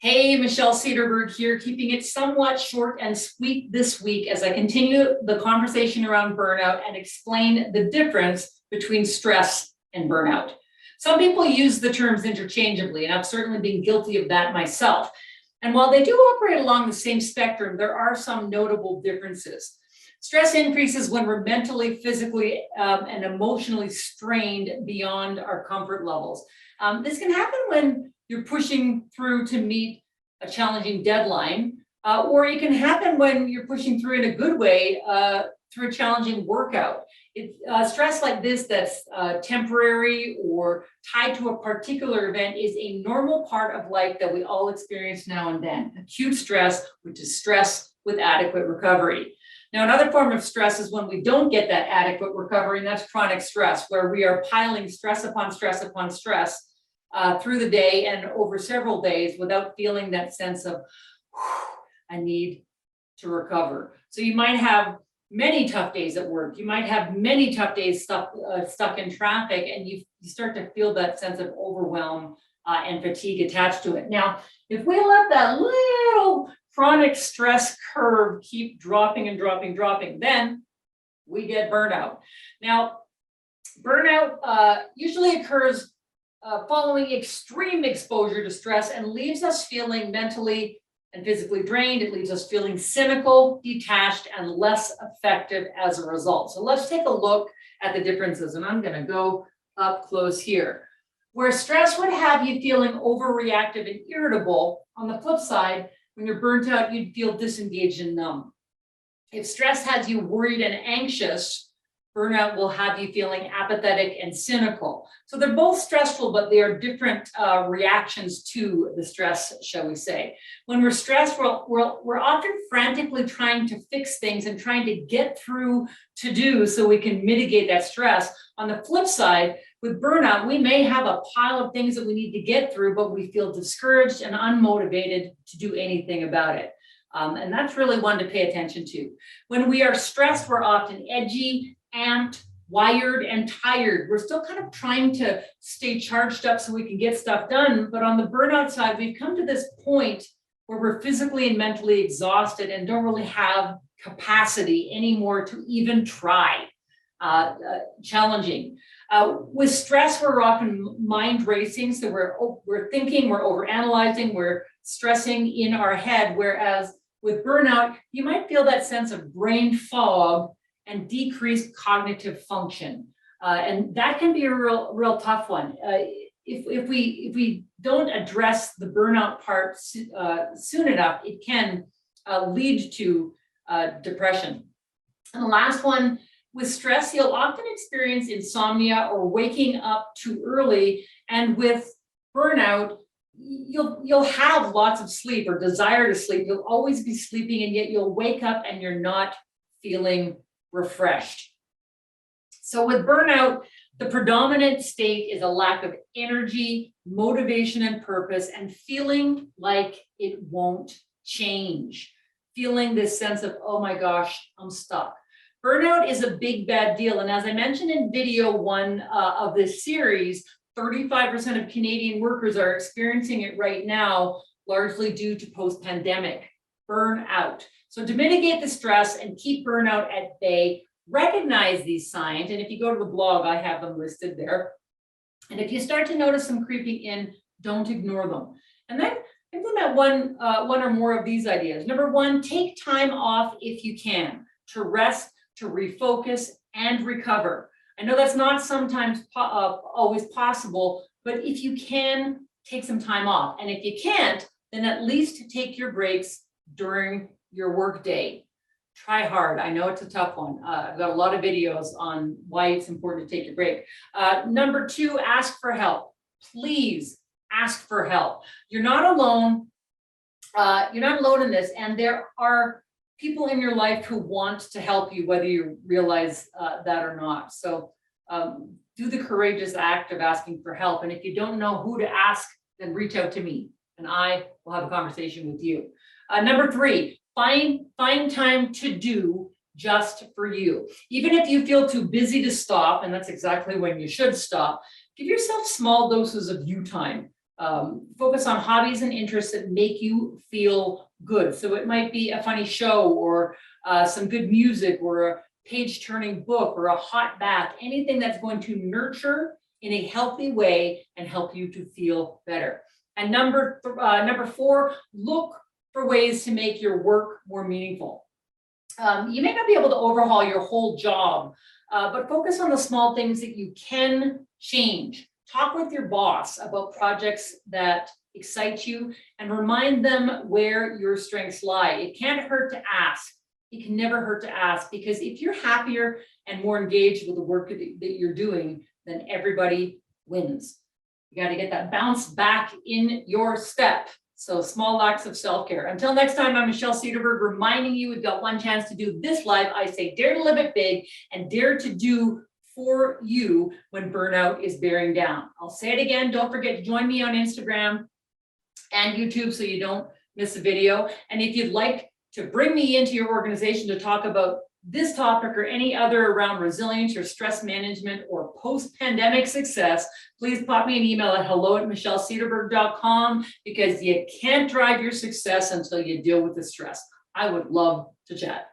Hey, Michelle Cederberg here, keeping it somewhat short and sweet this week as I continue the conversation around burnout and explain the difference between stress and burnout. Some people use the terms interchangeably, and I've certainly been guilty of that myself. And while they do operate along the same spectrum, there are some notable differences. Stress increases when we're mentally, physically, and emotionally strained beyond our comfort levels. This can happen when you're pushing through to meet a challenging deadline, or it can happen when you're pushing through in a good way through a challenging workout. Stress like this that's temporary or tied to a particular event is a normal part of life that we all experience now and then. Acute stress, which is stress with adequate recovery. Now, another form of stress is when we don't get that adequate recovery, and that's chronic stress, where we are piling stress upon stress upon stress through the day and over several days without feeling that sense of, I need to recover. So you might have many tough days at work. You might have many tough days stuck in traffic, and you start to feel that sense of overwhelm and fatigue attached to it. Now, if we let that little chronic stress curve keep dropping and dropping, then we get burnout. Now, burnout usually occurs following extreme exposure to stress and leaves us feeling mentally and physically drained. It leaves us feeling cynical, detached, and less effective as a result. So let's take a look at the differences, and I'm going to go up close here. Where stress would have you feeling overreactive and irritable, on the flip side, when you're burnt out, you'd feel disengaged and numb. If stress has you worried and anxious, burnout will have you feeling apathetic and cynical. So they're both stressful, but they are different reactions to the stress, shall we say. When we're stressed, we're often frantically trying to fix things and trying to get through to do so we can mitigate that stress. On the flip side, with burnout, we may have a pile of things that we need to get through, but we feel discouraged and unmotivated to do anything about it. And that's really one to pay attention to. When we are stressed, we're often edgy, amped, wired, and tired. We're still kind of trying to stay charged up so we can get stuff done. But on the burnout side, we've come to this point where we're physically and mentally exhausted and don't really have capacity anymore to even try. Challenging. With stress, we're often mind racing. So we're thinking, we're overanalyzing, we're stressing in our head. Whereas with burnout, you might feel that sense of brain fog and decreased cognitive function. And that can be a real tough one. If we don't address the burnout part soon enough, it can lead to depression. And the last one, with stress, you'll often experience insomnia or waking up too early. And with burnout, you'll have lots of sleep or desire to sleep. You'll always be sleeping, and yet you'll wake up and you're not feeling refreshed. So with burnout, the predominant state is a lack of energy, motivation, and purpose, and feeling like it won't change. Feeling this sense of, oh my gosh, I'm stuck. Burnout is a big bad deal. And as I mentioned in video one of this series, 35% of Canadian workers are experiencing it right now, largely due to post-pandemic burnout. So to mitigate the stress and keep burnout at bay, recognize these signs. And if you go to the blog, I have them listed there. And if you start to notice them creeping in, don't ignore them. And then implement one or more of these ideas. Number one, take time off if you can, to rest, to refocus, and recover. I know that's not sometimes always possible, but if you can, take some time off. And if you can't, then at least take your breaks during your work day. Try hard. I know it's a tough one. I've got a lot of videos on why it's important to take your break. Number two, ask for help. Please ask for help. You're not alone. You're not alone in this. And there are people in your life who want to help you, whether you realize that or not. So do the courageous act of asking for help. And if you don't know who to ask, then reach out to me and I will have a conversation with you. Number three, find time to do just for you. Even if you feel too busy to stop, and that's exactly when you should stop, give yourself small doses of you time. Focus on hobbies and interests that make you feel good. So it might be a funny show, or some good music, or a page-turning book, or a hot bath, anything that's going to nurture in a healthy way and help you to feel better. And number 4, look for ways to make your work more meaningful. You may not be able to overhaul your whole job, but focus on the small things that you can change. Talk with your boss about projects that excite you and remind them where your strengths lie. It can't hurt to ask. It can never hurt to ask, because if you're happier and more engaged with the work that you're doing, then everybody wins. You got to get that bounce back in your step. So small acts of self-care. Until next time, I'm Michelle Cedarberg, reminding you we've got one chance to do this live. I say dare to live it big and dare to do for you when burnout is bearing down. I'll say it again. Don't forget to join me on Instagram and YouTube so you don't miss a video. And if you'd like to bring me into your organization to talk about this topic or any other around resilience or stress management or post-pandemic success, please pop me an email at hello@michellecedarberg.com, because you can't drive your success until you deal with the stress. I would love to chat.